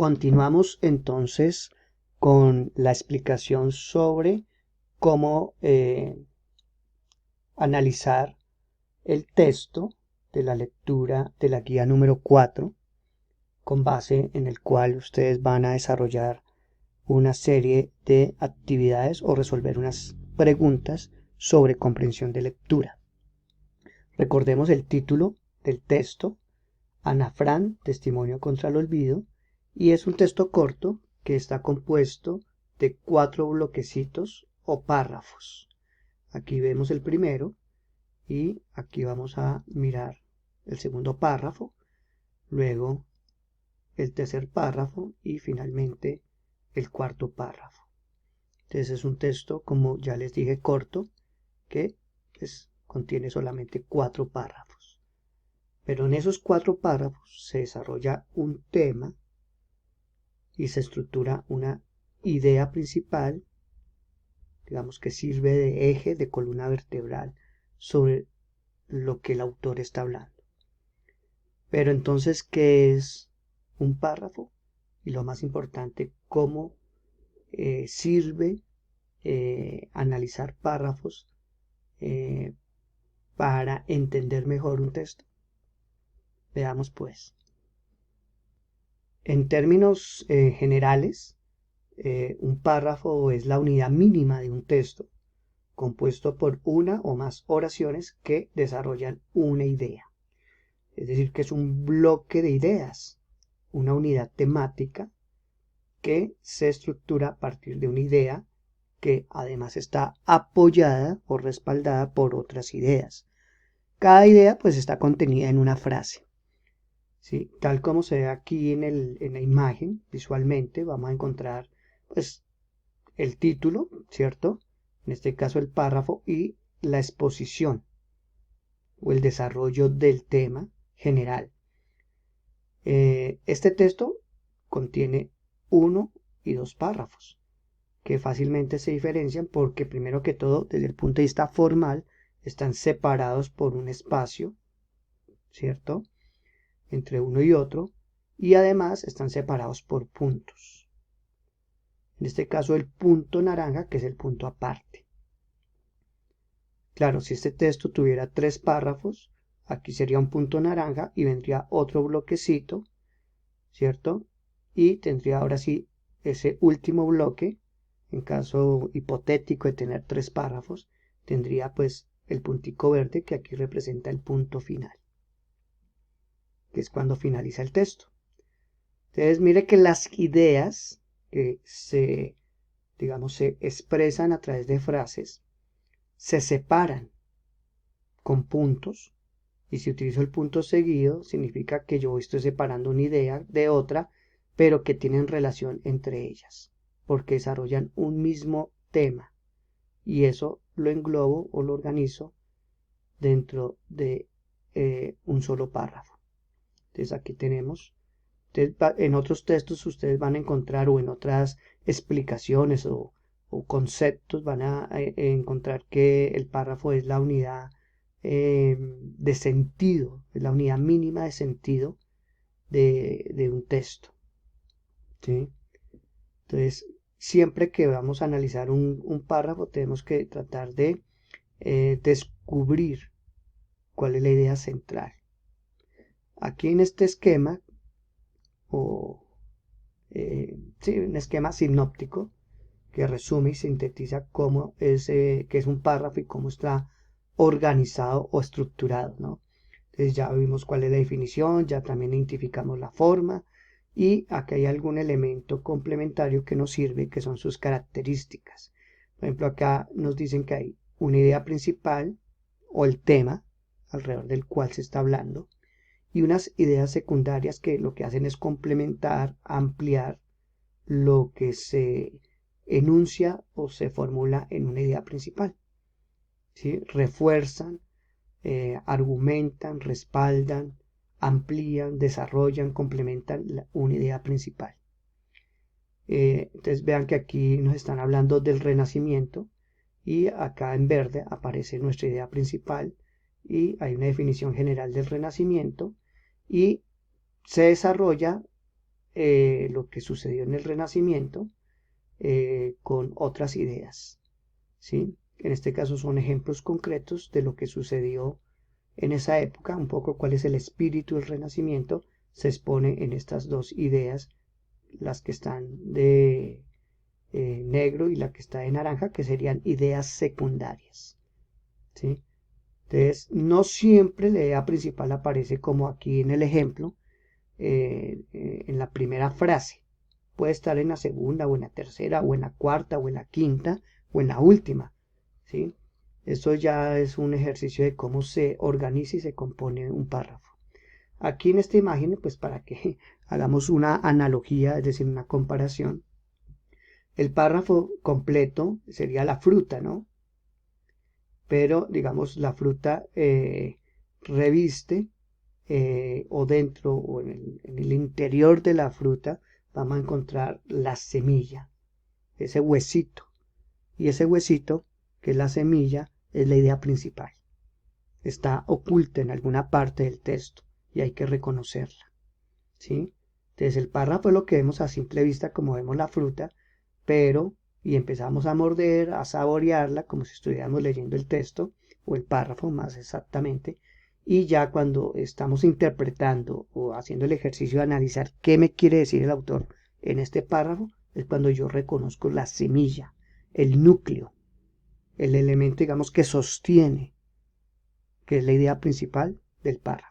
Continuamos entonces con la explicación sobre cómo analizar el texto de la lectura de la guía número 4, con base en el cual ustedes van a desarrollar una serie de actividades o resolver unas preguntas sobre comprensión de lectura. Recordemos el título del texto: Ana Fran, testimonio contra el olvido, y es un texto corto que está compuesto de 4 bloquecitos o párrafos. Aquí vemos el primero y aquí vamos a mirar el segundo párrafo, luego el tercer párrafo y finalmente el cuarto párrafo. Entonces es un texto, como ya les dije, corto, que contiene solamente 4 párrafos. Pero en esos 4 párrafos se desarrolla un tema y se estructura una idea principal, digamos, que sirve de eje, de columna vertebral sobre lo que el autor está hablando. Pero entonces, ¿qué es un párrafo? Y lo más importante, ¿cómo sirve analizar párrafos para entender mejor un texto? Veamos pues. En términos generales, un párrafo es la unidad mínima de un texto, compuesto por una o más oraciones que desarrollan una idea. Es decir, que es un bloque de ideas, una unidad temática que se estructura a partir de una idea que además está apoyada o respaldada por otras ideas. Cada idea pues está contenida en una frase. ¿Sí? Tal como se ve aquí en la imagen, visualmente vamos a encontrar pues el título, ¿cierto? En este caso el párrafo y la exposición o el desarrollo del tema general. Este texto contiene 1 y 2 párrafos que fácilmente se diferencian porque, primero que todo, desde el punto de vista formal, están separados por un espacio, ¿cierto?, entre uno y otro, y además están separados por puntos. En este caso, el punto naranja, que es el punto aparte. Claro, si este texto tuviera 3 párrafos, aquí sería un punto naranja y vendría otro bloquecito, ¿cierto? Y tendría ahora sí ese último bloque, en caso hipotético de tener 3 párrafos, tendría pues el puntico verde que aquí representa el punto final, que es cuando finaliza el texto. Entonces mire que las ideas que se expresan a través de frases se separan con puntos, y si utilizo el punto seguido significa que yo estoy separando una idea de otra, pero que tienen relación entre ellas, porque desarrollan un mismo tema, y eso lo englobo o lo organizo dentro de un solo párrafo. Entonces aquí tenemos, en otros textos ustedes van a encontrar, o en otras explicaciones o conceptos, van a encontrar que el párrafo es la unidad de sentido, es la unidad mínima de sentido de un texto, ¿sí? Entonces, siempre que vamos a analizar un párrafo, tenemos que tratar de descubrir cuál es la idea central. Aquí en este esquema, un esquema sinóptico que resume y sintetiza cómo qué es un párrafo y cómo está organizado o estructurado, ¿no? Entonces ya vimos cuál es la definición, ya también identificamos la forma, y acá hay algún elemento complementario que nos sirve, que son sus características. Por ejemplo, acá nos dicen que hay una idea principal o el tema alrededor del cual se está hablando, y unas ideas secundarias que lo que hacen es complementar, ampliar lo que se enuncia o se formula en una idea principal, ¿sí? Refuerzan, argumentan, respaldan, amplían, desarrollan, complementan una idea principal. Entonces vean que aquí nos están hablando del Renacimiento y acá en verde aparece nuestra idea principal y hay una definición general del Renacimiento y se desarrolla lo que sucedió en el Renacimiento con otras ideas, ¿sí? En este caso son ejemplos concretos de lo que sucedió en esa época, un poco cuál es el espíritu del Renacimiento, se expone en estas dos ideas, las que están de negro y la que está de naranja, que serían ideas secundarias, ¿sí? Entonces, no siempre la idea principal aparece como aquí en el ejemplo, en la primera frase. Puede estar en la segunda, o en la tercera, o en la cuarta, o en la quinta, o en la última, ¿sí? Esto ya es un ejercicio de cómo se organiza y se compone un párrafo. Aquí en esta imagen, pues para que hagamos una analogía, es decir, una comparación, el párrafo completo sería la fruta, ¿no? Pero, digamos, la fruta reviste o dentro o en el interior de la fruta vamos a encontrar la semilla, ese huesito. Y ese huesito, que es la semilla, es la idea principal. Está oculta en alguna parte del texto y hay que reconocerla, ¿sí? Entonces el párrafo es lo que vemos a simple vista como vemos la fruta, pero y empezamos a morder, a saborearla como si estuviéramos leyendo el texto o el párrafo más exactamente. Y ya cuando estamos interpretando o haciendo el ejercicio de analizar qué me quiere decir el autor en este párrafo, es cuando yo reconozco la semilla, el núcleo, el elemento, digamos, que sostiene, que es la idea principal del párrafo.